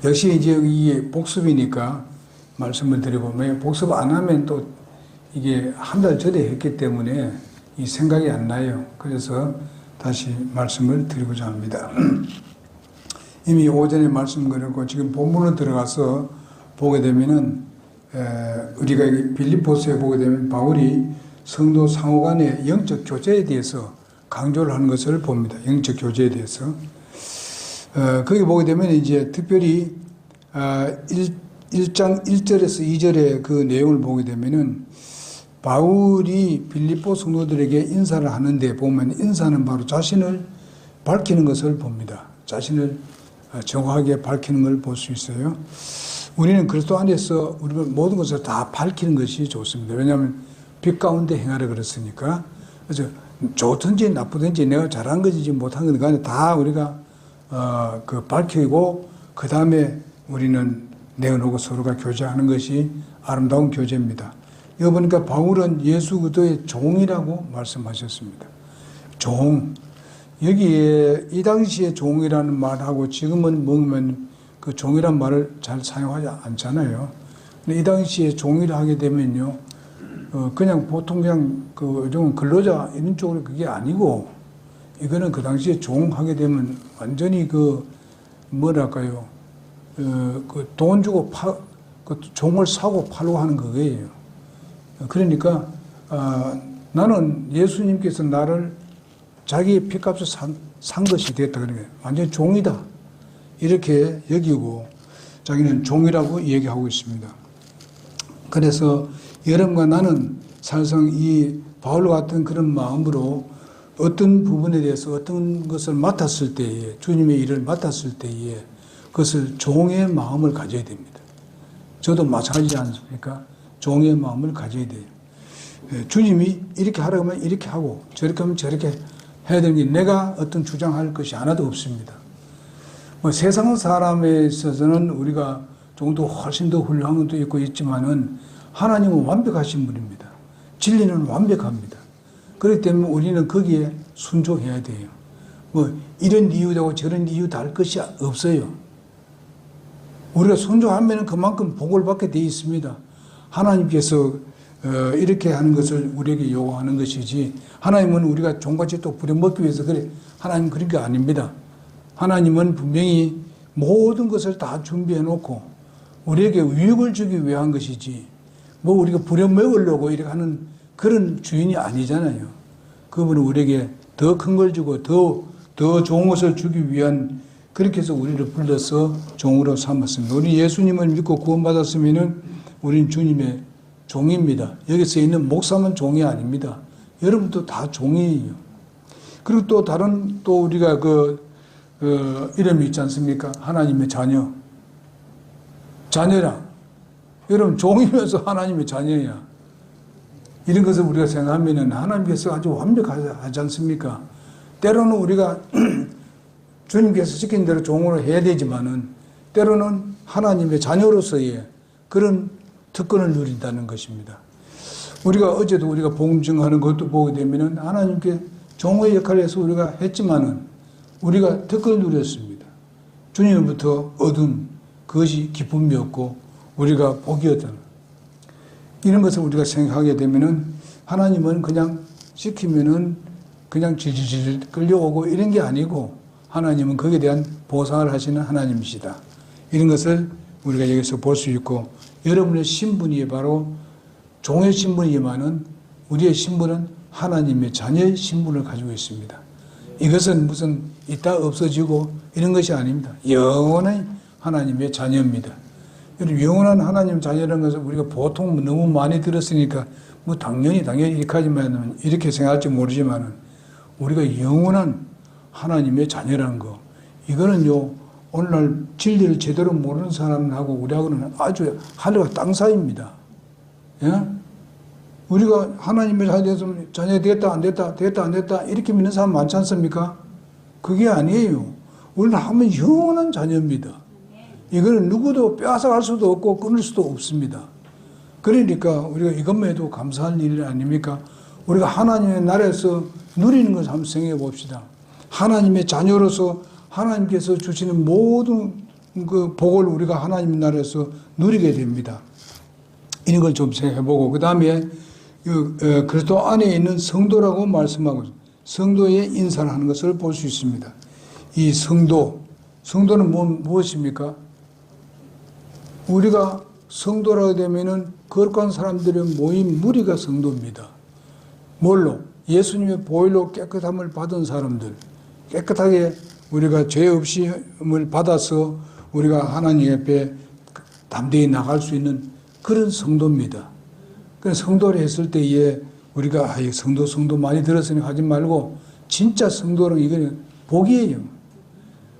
역시 이제 이게 복습이니까 말씀을 드리고, 복습 안 하면 또 이게 한 달 전에 했기 때문에 이 생각이 안 나요. 그래서 다시 말씀을 드리고자 합니다. 이미 오전에 말씀드렸고, 지금 본문으로 들어가서 보게 되면은, 우리가 빌립보서에 보게 되면 바울이 성도 상호 간의 영적 교제에 대해서 강조를 하는 것을 봅니다. 영적 교제에 대해서. 거기 보게 되면 이제 특별히 1장 1절에서 2절의 그 내용을 보게 되면은 바울이 빌립보 성도들에게 인사를 하는데 보면 인사는 바로 자신을 밝히는 것을 봅니다. 자신을 정확하게 밝히는 걸 볼 수 있어요. 우리는 그리스도 안에서 우리가 모든 것을 다 밝히는 것이 좋습니다. 왜냐하면 빛 가운데 행하라 그랬으니까. 그래서 좋든지 나쁘든지 내가 잘한 것이지 못한 것인지 간에 다 우리가 밝히고 그 다음에 우리는 내어놓고 서로가 교제하는 것이 아름다운 교제입니다. 여기 보니까 바울은 예수 그리스도의 종이라고 말씀하셨습니다. 종. 여기에 이 당시에 종이라는 말하고 지금은 먹으면 그 종이란 말을 잘 사용하지 않잖아요. 근데 이 당시에 종이라 하게 되면요, 그냥 보통 그냥 요즘 근로자 이런 쪽으로 그게 아니고, 이거는 그 당시에 종 하게 되면 완전히 뭐랄까요, 돈 주고 종을 사고 팔고 하는 거예요. 그러니까, 나는 예수님께서 나를 자기의 피값을 산 것이 됐다. 그러니까 완전히 종이다. 이렇게 여기고 자기는 종이라고 얘기하고 있습니다. 그래서 여러분과 나는 사실상 이 바울 같은 그런 마음으로 어떤 부분에 대해서 어떤 것을 맡았을 때에, 주님의 일을 맡았을 때에 그것을 종의 마음을 가져야 됩니다. 저도 마찬가지지 않습니까? 종의 마음을 가져야 돼요. 주님이 이렇게 하라고 하면 이렇게 하고 저렇게 하면 저렇게 해야 되는 게 내가 어떤 주장할 것이 하나도 없습니다. 세상 사람에 있어서는 우리가 조금 더 훨씬 더 훌륭한 것도 있고 있지만은 하나님은 완벽하신 분입니다. 진리는 완벽합니다. 그렇기 때문에 우리는 거기에 순종해야 돼요. 이런 이유라고 저런 이유다 할 것이 없어요. 우리가 순종하면 그만큼 복을 받게 되어 있습니다. 하나님께서 이렇게 하는 것을 우리에게 요구하는 것이지, 하나님은 우리가 종같이 또 부려먹기 위해서 그래, 하나님은 그런 게 아닙니다. 하나님은 분명히 모든 것을 다 준비해 놓고 우리에게 유익을 주기 위한 것이지, 우리가 부려먹으려고 이렇게 하는 그런 주인이 아니잖아요. 그분은 우리에게 더 큰 걸 주고 더 좋은 것을 주기 위한, 그렇게 해서 우리를 불러서 종으로 삼았습니다. 우리 예수님을 믿고 구원받았으면은 우리는 주님의 종입니다. 여기서 있는 목사만 종이 아닙니다. 여러분도 다 종이에요. 그리고 또 다른 우리가 이름이 있지 않습니까? 하나님의 자녀. 자녀라. 여러분, 종이면서 하나님의 자녀야. 이런 것을 우리가 생각하면은 하나님께서 아주 완벽하지 않습니까? 때로는 우리가 주님께서 시킨 대로 종으로 해야 되지만은 때로는 하나님의 자녀로서의 그런 특권을 누린다는 것입니다. 어제도 우리가 봉증하는 것도 보게 되면은 하나님께 종의 역할을 해서 우리가 했지만은 우리가 특권을 누렸습니다. 주님으로부터 얻은 그것이 기쁨이었고 우리가 복이었잖아요. 이런 것을 우리가 생각하게 되면은 하나님은 그냥 시키면은 그냥 질질 끌려오고 이런 게 아니고 하나님은 거기에 대한 보상을 하시는 하나님이시다. 이런 것을 우리가 여기서 볼 수 있고, 여러분의 신분이 바로 종의 신분이지만은 우리의 신분은 하나님의 자녀의 신분을 가지고 있습니다. 이것은 무슨 있다 없어지고 이런 것이 아닙니다. 영원히 하나님의 자녀입니다. 영원한 하나님 자녀라는 것을 우리가 보통 너무 많이 들었으니까 당연히 이렇게 하지만 이렇게 생각할지 모르지만은 우리가 영원한 하나님의 자녀라는 거, 이거는요 오늘날 진리를 제대로 모르는 사람하고 우리하고는 아주 하늘과 땅 사이입니다. 예? 우리가 하나님의 자녀 되었다 안 됐다 되었다 안 됐다 이렇게 믿는 사람 많지 않습니까? 그게 아니에요. 우리는 하면 영원한 자녀입니다. 이거는 누구도 빼앗아갈 수도 없고 끊을 수도 없습니다. 그러니까 우리가 이것만 해도 감사할 일 아닙니까? 우리가 하나님의 나라에서 누리는 것을 한번 생각해 봅시다. 하나님의 자녀로서 하나님께서 주시는 모든 그 복을 우리가 하나님 나라에서 누리게 됩니다. 이런 걸 좀 생각해보고, 그 다음에 그리스도 안에 있는 성도라고 말씀하고 성도의 인사를 하는 것을 볼 수 있습니다. 이 성도는 무엇입니까? 우리가 성도라고 되면은 거룩한 사람들의 모임 무리가 성도입니다. 뭘로? 예수님의 보혈로 깨끗함을 받은 사람들, 깨끗하게 우리가 죄 없이을 받아서 우리가 하나님 앞에 담대히 나갈 수 있는 그런 성도입니다. 그래서 성도를 했을 때에 우리가 성도 많이 들었으니 하지 말고 진짜 성도는 이거는 복이에요.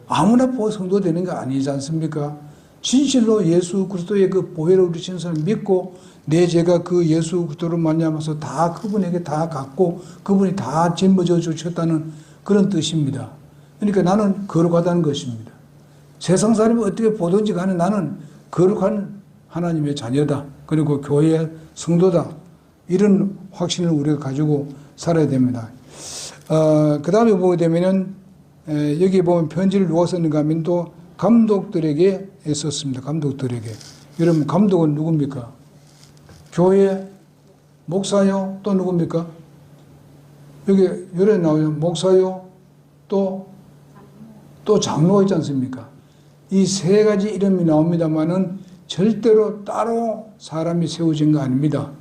아무나 성도 되는 게 아니지 않습니까? 진실로 예수 그리스도의 그 보혈을 우리신 사람 믿고 내 죄가 그 예수 그리스도를 말미암아서 다 그분에게 다 갖고 그분이 다 짊어져 주셨다는 그런 뜻입니다. 그러니까 나는 거룩하다는 것입니다. 세상 사람이 어떻게 보든지 간에 나는 거룩한 하나님의 자녀다. 그리고 교회의 성도다. 이런 확신을 우리가 가지고 살아야 됩니다. 그 다음에 보게 되면은 여기 보면 편지를 누가 썼는가 하면 또 감독들에게 썼습니다. 감독들에게. 여러분 감독은 누굽니까? 교회 목사요? 또 누굽니까? 여기 요래 나오죠. 목사요? 또 장로 있지 않습니까? 이 세 가지 이름이 나옵니다만은 절대로 따로 사람이 세워진 거 아닙니다.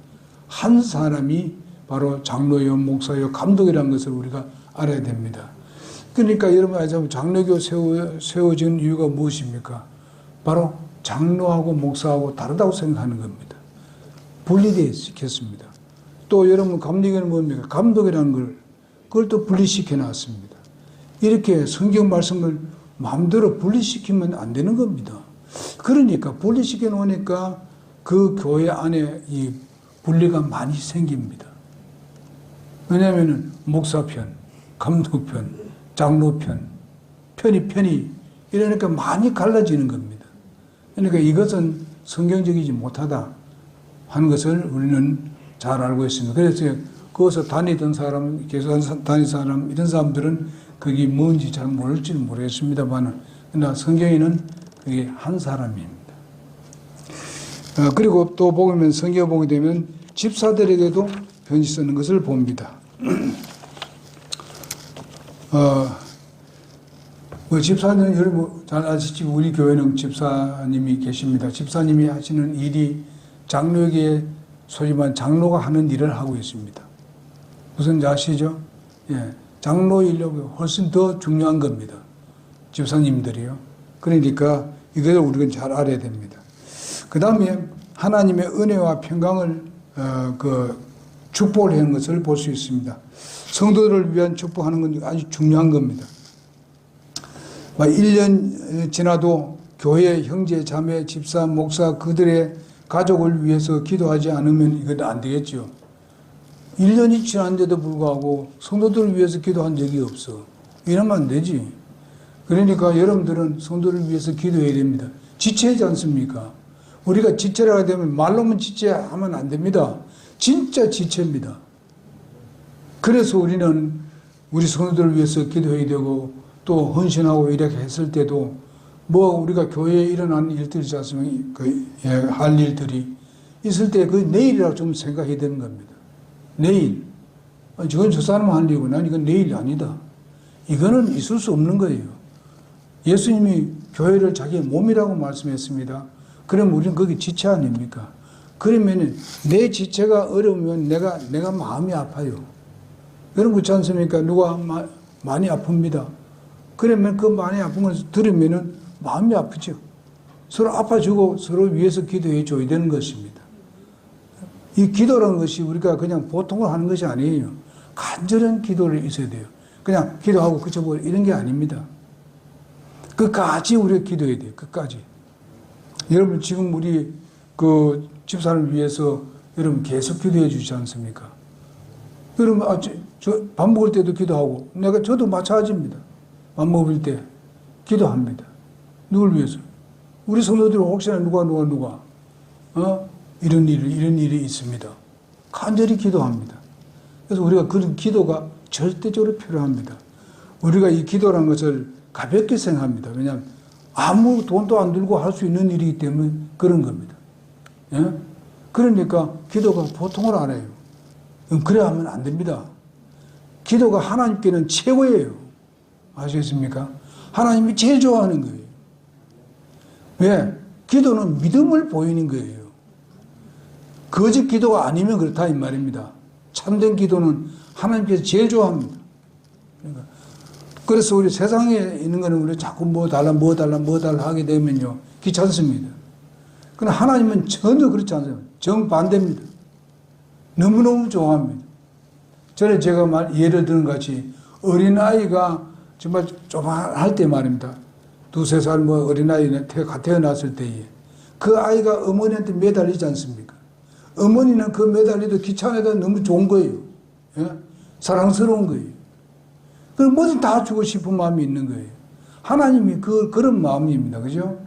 한 사람이 바로 장로요, 목사요, 감독이라는 것을 우리가 알아야 됩니다. 그러니까 여러분 알자면 장로교 세워진 이유가 무엇입니까? 바로 장로하고 목사하고 다르다고 생각하는 겁니다. 분리되어 시켰습니다. 또 여러분 감독에는 뭡니까? 감독이라는 그걸 또 분리시켜 놨습니다. 이렇게 성경 말씀을 마음대로 분리시키면 안 되는 겁니다. 그러니까 분리시켜 놓으니까 그 교회 안에 이 분리가 많이 생깁니다. 왜냐하면 목사편, 감독편, 장로편, 편이 이러니까 많이 갈라지는 겁니다. 그러니까 이것은 성경적이지 못하다 하는 것을 우리는 잘 알고 있습니다. 그래서 거기서 다니던 사람, 교사 다니는 사람 이런 사람들은 그게 뭔지 잘 모를지는 모르겠습니다만 그러나 성경에는 그게 한 사람입니다. 그리고 또 보면 성경 보게 되면 집사들에게도 편지 쓰는 것을 봅니다. 집사는 여러분 잘 아시지 우리 교회는 집사님이 계십니다. 집사님이 하시는 일이 장로에게 소집한 장로가 하는 일을 하고 있습니다. 무슨 아시죠? 예, 장로 인력이 훨씬 더 중요한 겁니다. 집사님들이요. 그러니까 이것을 우리가 잘 알아야 됩니다. 그 다음에 하나님의 은혜와 평강을 축복을 하는 것을 볼 수 있습니다. 성도들을 위한 축복하는 건 아주 중요한 겁니다. 1년 지나도 교회 형제, 자매, 집사, 목사 그들의 가족을 위해서 기도하지 않으면 이건 안 되겠죠. 1년이 지났는데도 불구하고 성도들을 위해서 기도한 적이 없어. 이러면 안 되지. 그러니까 여러분들은 성도를 위해서 기도해야 됩니다. 지체하지 않습니까? 우리가 지체라고 되면 말로만 지체하면 안 됩니다. 진짜 지체입니다. 그래서 우리는 우리 성도들을 위해서 기도해야 되고 또 헌신하고 이렇게 했을 때도 우리가 교회에 일어나는 일들이 있지 않습니까? 할 일들이 있을 때 그 내일이라고 좀 생각해야 되는 겁니다. 내일. 저건 저 사람 할 일이고 난 이건 내일이 아니다. 이거는 있을 수 없는 거예요. 예수님이 교회를 자기의 몸이라고 말씀했습니다. 그럼 우리는 거기 지체 아닙니까? 그러면 내 지체가 어려우면 내가 마음이 아파요. 여러분 그렇지 않습니까? 누가 많이 아픕니다. 그러면 그 많이 아픈 걸 들으면은 마음이 아프죠. 서로 아파주고 서로 위해서 기도해 줘야 되는 것입니다. 이 기도라는 것이 우리가 그냥 보통을 하는 것이 아니에요. 간절한 기도를 있어야 돼요. 그냥 기도하고 그쳐버려 이런 게 아닙니다. 끝까지 우리가 기도해야 돼요. 끝까지. 여러분 지금 우리 그 집사를 위해서 여러분 계속 기도해 주지 않습니까? 여러분 밥 먹을 때도 기도하고 저도 마찬가지입니다. 밥 먹을 때 기도합니다. 누굴 위해서? 우리 성도들 혹시나 누가 이런 일이 있습니다. 간절히 기도합니다. 그래서 우리가 그런 기도가 절대적으로 필요합니다. 우리가 이 기도라는 것을 가볍게 생각합니다. 왜냐하면 아무 돈도 안 들고 할 수 있는 일이기 때문에 그런 겁니다. 예? 그러니까 기도가 보통을 안 해요. 그래 하면 안 됩니다. 기도가 하나님께는 최고예요. 아시겠습니까? 하나님이 제일 좋아하는 거예요. 왜? 기도는 믿음을 보이는 거예요. 거짓 기도가 아니면 그렇다 이 말입니다. 참된 기도는 하나님께서 제일 좋아합니다. 그러니까 그래서 우리 세상에 있는 거는 우리 자꾸 뭐 달라 하게 되면요. 귀찮습니다. 그러나 하나님은 전혀 그렇지 않아요. 정반대입니다. 너무너무 좋아합니다. 전에 제가 예를 드는 같이 어린아이가 정말 조만할 때 말입니다. 2~3살 뭐 어린아이가 태어났을 때에 그 아이가 어머니한테 매달리지 않습니까? 어머니는 그 매달리도 귀찮아도 너무 좋은 거예요. 예? 사랑스러운 거예요. 그럼 뭐든 다 주고 싶은 마음이 있는 거예요. 하나님이 그런 마음입니다. 그죠?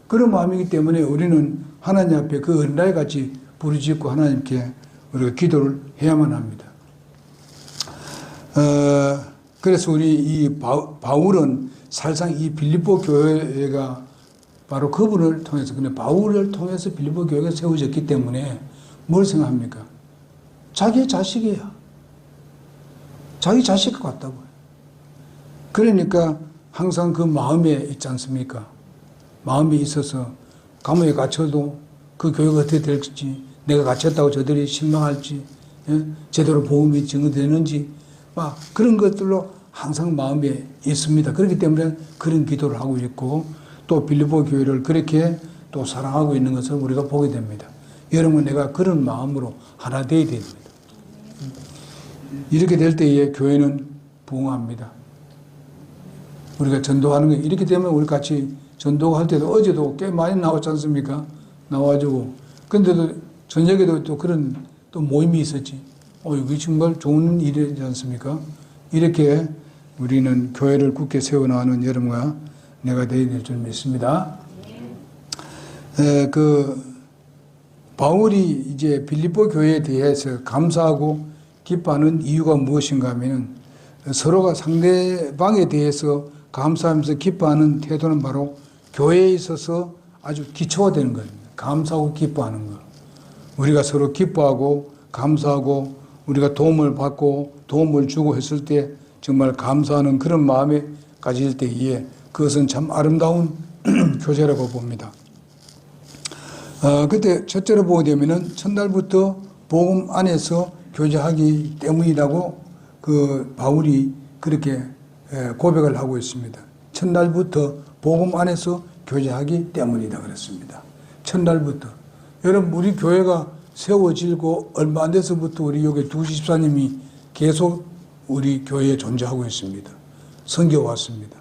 그런 마음이기 때문에 우리는 하나님 앞에 그 어린아이 같이 부르짖고 하나님께 우리가 기도를 해야만 합니다. 그래서 우리 이 바울은 사실상 이 빌립보 교회가 바로 그분을 통해서, 근데 바울을 통해서 빌립보 교회가 세워졌기 때문에 뭘 생각합니까? 자기의 자식이야. 자기 자식 같다고요. 그러니까 항상 그 마음에 있지 않습니까? 마음에 있어서 감옥에 갇혀도 그 교회가 어떻게 될지, 내가 갇혔다고 저들이 실망할지, 예? 제대로 복음이 증거되는지, 막 그런 것들로 항상 마음에 있습니다. 그렇기 때문에 그런 기도를 하고 있고 또 빌립보 교회를 그렇게 또 사랑하고 있는 것을 우리가 보게 됩니다. 여러분, 내가 그런 마음으로 하나 되어야 됩니다. 이렇게 될 때에 교회는 부흥합니다. 우리가 전도하는 거 이렇게 되면 우리 같이 전도할 때도 어제도 꽤 많이 나왔지 않습니까? 나와가지고 근데도 저녁에도 또 그런 또 모임이 있었지. 이게 정말 좋은 일이지 않습니까? 이렇게 우리는 교회를 굳게 세워나가는 여러분과 내가 되어야 될 줄 믿습니다. 바울이 이제 빌립보 교회에 대해서 감사하고 기뻐하는 이유가 무엇인가 하면 서로가 상대방에 대해서 감사하면서 기뻐하는 태도는 바로 교회에 있어서 아주 기초가 되는 겁니다. 감사하고 기뻐하는 것. 우리가 서로 기뻐하고 감사하고 우리가 도움을 받고 도움을 주고 했을 때 정말 감사하는 그런 마음에 가질 때에 그것은 참 아름다운 교제라고 봅니다. 그때 첫째로 보게 되면은 첫날부터 복음 안에서 교제하기 때문이라고 그 바울이 그렇게 고백을 하고 있습니다. 첫날부터 복음 안에서 교제하기 때문이다 그랬습니다. 첫날부터. 여러분, 우리 교회가 세워지고 얼마 안 돼서부터 우리 여기 두 집사님이 계속 우리 교회에 존재하고 있습니다. 섬겨왔습니다.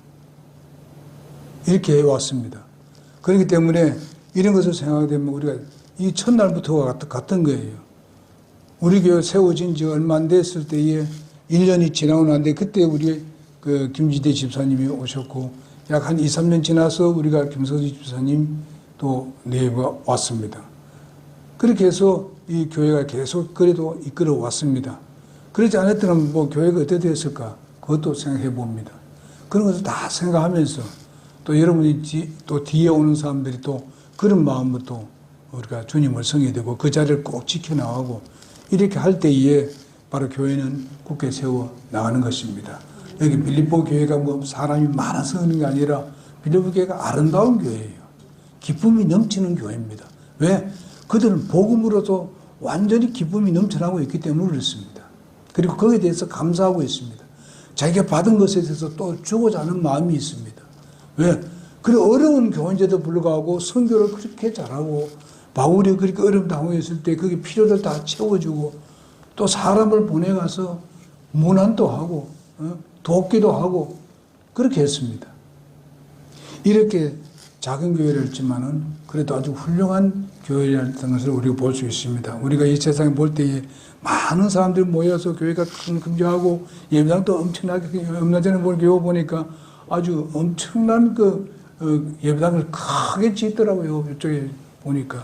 이렇게 해왔습니다. 그렇기 때문에 이런 것을 생각하게 되면 우리가 이 첫날부터가 같은 거예요. 우리 교회 세워진 지 얼마 안 됐을 때에 1년이 지나고 난데 그때 우리 그 김지대 집사님이 오셨고 약 한 2~3년 지나서 우리가 김서지 집사님 또 왔습니다. 그렇게 해서 이 교회가 계속 그래도 이끌어 왔습니다. 그렇지 않았더면 뭐 교회가 어떻게 됐을까? 그것도 생각해 봅니다. 그런 것을 다 생각하면서 또 여러분이 또 뒤에 오는 사람들이 또 그런 마음으로 또 우리가 주님을 섬겨야 되고 그 자리를 꼭 지켜나가고 이렇게 할 때에 바로 교회는 굳게 세워 나가는 것입니다. 여기 빌립보 교회가 뭐 사람이 많아서 하는 게 아니라 빌립보 교회가 아름다운 교회예요. 기쁨이 넘치는 교회입니다. 왜? 그들은 복음으로도 완전히 기쁨이 넘쳐나고 있기 때문에 그렇습니다. 그리고 거기에 대해서 감사하고 있습니다. 자기가 받은 것에 대해서 또 주고자 하는 마음이 있습니다. 왜? 그 어려운 교인제도 불구하고 선교를 그렇게 잘하고 바울이 그렇게 어려움 당했을 때 거기 필요를 다 채워주고 또 사람을 보내가서 문안도 하고 돕기도 하고 그렇게 했습니다. 이렇게 작은 교회를 했지만은 그래도 아주 훌륭한 교회라는 것을 우리가 볼 수 있습니다. 우리가 이 세상에 볼 때에 많은 사람들이 모여서 교회가 긍정하고 예배당도 엄청나게 얼마 전에 교회 보니까 아주 엄청난 예배당을 크게 짓더라고요. 이쪽에 보니까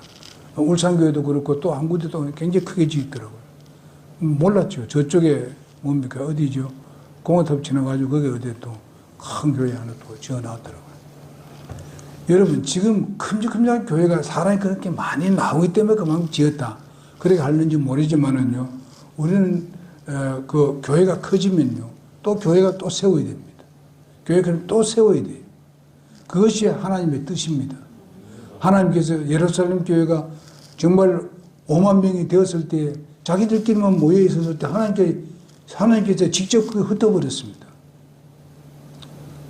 울산교회도 그렇고 또 한 군데도 굉장히 크게 짓더라고요. 몰랐죠. 저쪽에 뭡니까 어디죠? 공원탑 지나가지고 거기 어디 또 큰 교회 하나 또 지어놨더라고요. 여러분 지금 큼직큼직한 교회가 사람이 그렇게 많이 나오기 때문에 그만큼 지었다. 그렇게 하는지 모르지만은요. 우리는 그 교회가 커지면요. 또 교회가 또 세워야 됩니다. 교회가 또 세워야 돼요. 그것이 하나님의 뜻입니다. 하나님께서 예루살렘 교회가 정말 5만 명이 되었을 때 자기들끼리만 모여 있었을 때 하나님께서 직접 그게 흩어버렸습니다.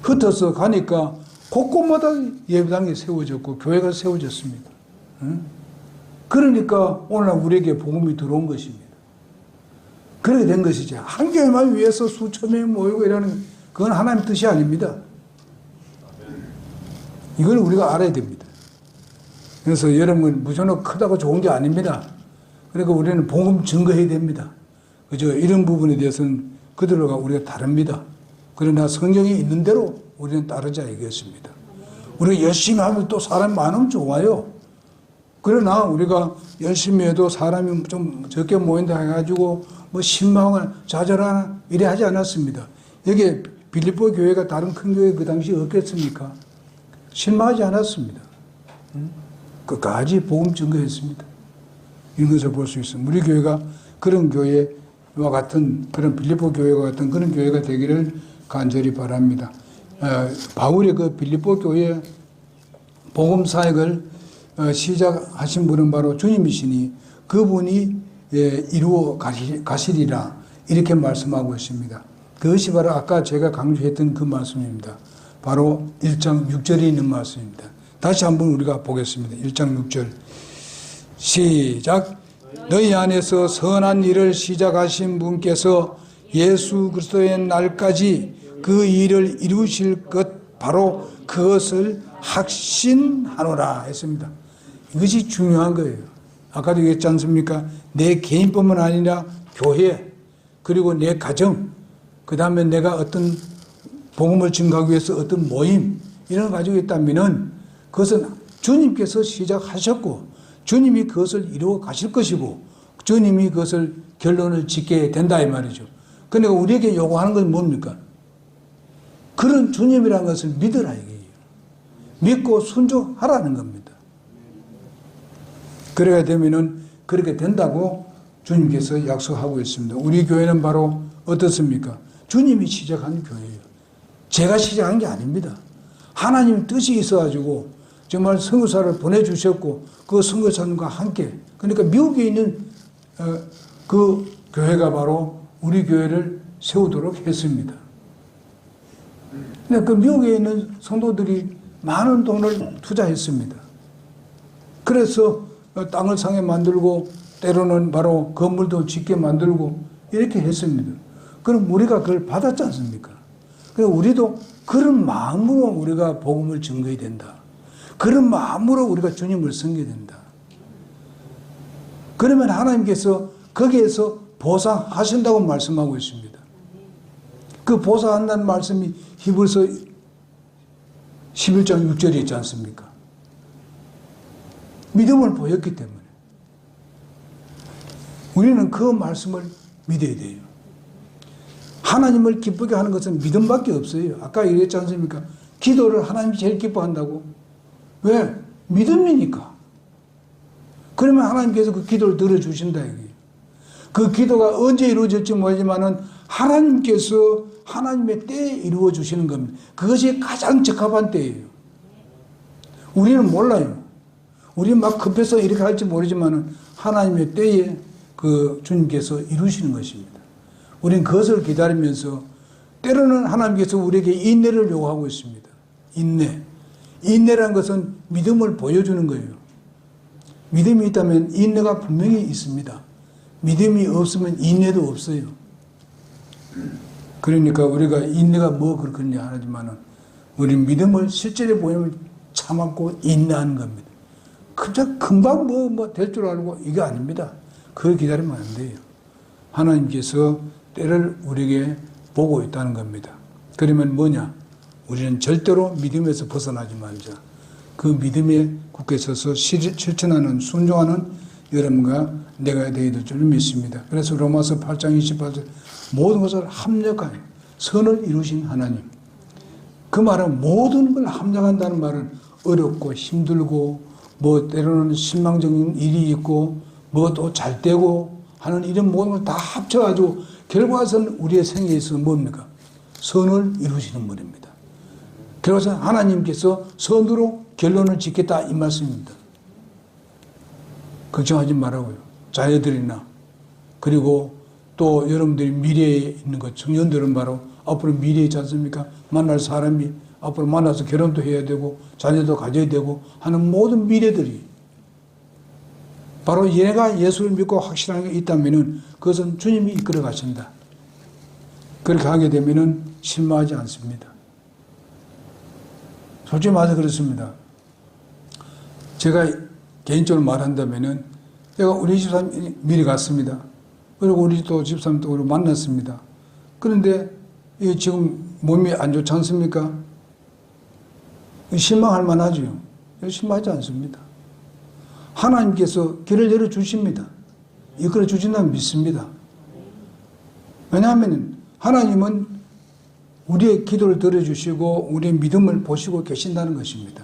흩어서 가니까 곳곳마다 예배당이 세워졌고 교회가 세워졌습니다. 그러니까 오늘날 우리에게 복음이 들어온 것입니다. 그렇게 된 것이죠. 한 교회만 위해서 수천 명이 모이고 이러는 그건 하나님 뜻이 아닙니다. 이걸 우리가 알아야 됩니다. 그래서 여러분 무조건 크다고 좋은 게 아닙니다. 그러니까 우리는 복음 증거해야 됩니다. 그죠? 이런 부분에 대해서는 그들과 우리가 다릅니다. 그러나 성경이 있는 대로 우리는 따르자 이것입니다. 우리가 열심히 하면 또 사람 많으면 좋아요. 그러나 우리가 열심히 해도 사람이 좀 적게 모인다 해가지고 뭐 실망을 좌절하나 이래 하지 않았습니다. 여기 빌립보 교회가 다른 큰 교회 그 당시 없겠습니까? 실망하지 않았습니다. 끝까지 복음 증거했습니다. 이런 것을 볼 수 있습니다. 우리 교회가 그런 교회와 같은 그런 빌립보 교회와 같은 그런 교회가 되기를 간절히 바랍니다. 바울의 그 빌립보 교회 복음 사역을 시작하신 분은 바로 주님이시니 그분이 이루어 가시리라 이렇게 말씀하고 있습니다. 그것이 바로 아까 제가 강조했던 그 말씀입니다. 바로 1장 6절에 있는 말씀입니다. 다시 한번 우리가 보겠습니다. 1장 6절 시작. 너희 안에서 선한 일을 시작하신 분께서 예수 그리스도의 날까지 그 일을 이루실 것 바로 그것을 확신하노라 했습니다. 이것이 중요한 거예요. 아까도 얘기했지 않습니까? 내 개인뿐만 아니라 교회 그리고 내 가정 그 다음에 내가 어떤 복음을 증가하기 위해서 어떤 모임 이런 거 가지고 있다면은 그것은 주님께서 시작하셨고 주님이 그것을 이루어 가실 것이고 주님이 그것을 결론을 짓게 된다 이 말이죠. 그러니까 우리에게 요구하는 건 뭡니까? 그런 주님이라는 것을 믿으라 이게요. 믿고 순종하라는 겁니다. 그래야 되면은 그렇게 된다고 주님께서 약속하고 있습니다. 우리 교회는 바로 어떻습니까? 주님이 시작한 교회예요. 제가 시작한 게 아닙니다. 하나님 뜻이 있어가지고 정말 선교사를 보내주셨고 그 선교사님과 함께 그러니까 미국에 있는 그 교회가 바로 우리 교회를 세우도록 했습니다. 그 미국에 있는 성도들이 많은 돈을 투자했습니다. 그래서 땅을 상에 만들고 때로는 바로 건물도 짓게 만들고 이렇게 했습니다. 그럼 우리가 그걸 받았지 않습니까? 그래서 우리도 그런 마음으로 우리가 복음을 증거해야 된다. 그런 마음으로 우리가 주님을 섬겨야 된다. 그러면 하나님께서 거기에서 보상하신다고 말씀하고 있습니다. 그 보상한다는 말씀이 히브리서 11장 6절에 있지 않습니까? 믿음을 보였기 때문에 우리는 그 말씀을 믿어야 돼요. 하나님을 기쁘게 하는 것은 믿음밖에 없어요. 아까 얘기했지 않습니까? 기도를 하나님이 제일 기뻐한다고. 왜? 믿음이니까. 그러면 하나님께서 그 기도를 들어주신다 이거예요. 그 기도가 언제 이루어질지 모르지만은 하나님께서 하나님의 때에 이루어 주시는 겁니다. 그것이 가장 적합한 때예요. 우리는 몰라요. 우리 막 급해서 이렇게 할지 모르지만은 하나님의 때에 그 주님께서 이루시는 것입니다. 우리는 그것을 기다리면서 때로는 하나님께서 우리에게 인내를 요구하고 있습니다. 인내. 인내라는 것은 믿음을 보여주는 거예요. 믿음이 있다면 인내가 분명히 있습니다. 믿음이 없으면 인내도 없어요. 그러니까 우리가 인내가 뭐 그렇겠냐 하지만은 우리 믿음을 실제로 보이면 참았고 인내하는 겁니다. 그저 금방 뭐 될 줄 알고 이게 아닙니다. 그걸 기다리면 안 돼요. 하나님께서 때를 우리에게 보고 있다는 겁니다. 그러면 뭐냐? 우리는 절대로 믿음에서 벗어나지 말자. 그 믿음에 굳게 서서 실천하는 순종하는 여러분과 내가 되어야 될 줄 믿습니다. 그래서 로마서 8장 28절 모든 것을 합력하여 선을 이루신 하나님. 그 말은 모든 걸 합력한다는 말은 어렵고 힘들고 뭐 때로는 실망적인 일이 있고 뭐 또 잘 되고 하는 이런 모든 걸 다 합쳐가지고 결과선 우리의 생애에 있어서 뭡니까? 선을 이루시는 분입니다. 그래서 하나님께서 선으로 결론을 짓겠다 이 말씀입니다. 걱정하지 말라고요. 자녀들이나 그리고 또 여러분들이 미래에 있는 것 청년들은 바로 앞으로 미래에 있지 않습니까? 만날 사람이 앞으로 만나서 결혼도 해야 되고 자녀도 가져야 되고 하는 모든 미래들이 바로 얘가 예수를 믿고 확실한 게 있다면 그것은 주님이 이끌어 가신다. 그렇게 하게 되면 실망하지 않습니다. 솔직히 말해서 그렇습니다. 제가 개인적으로 말한다면 제가 우리 집사님 미리 갔습니다. 그리고 우리 또 집사님도 우리 만났습니다. 그런데 지금 몸이 안 좋지 않습니까? 실망할 만하죠. 실망하지 않습니다. 하나님께서 길을 열어주십니다. 이끌어 주신다면 믿습니다. 왜냐하면 하나님은 우리의 기도를 들어주시고 우리의 믿음을 보시고 계신다는 것입니다.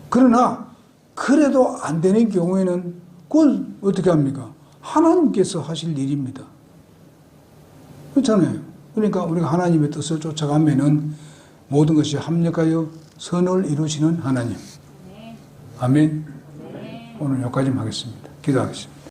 그러나 그래도 안 되는 경우에는 그걸 어떻게 합니까? 하나님께서 하실 일입니다. 그렇잖아요. 그러니까 우리가 하나님의 뜻을 쫓아가면은 모든 것이 합력하여 선을 이루시는 하나님. 아멘. 오늘 여기까지 하겠습니다. 기도하겠습니다.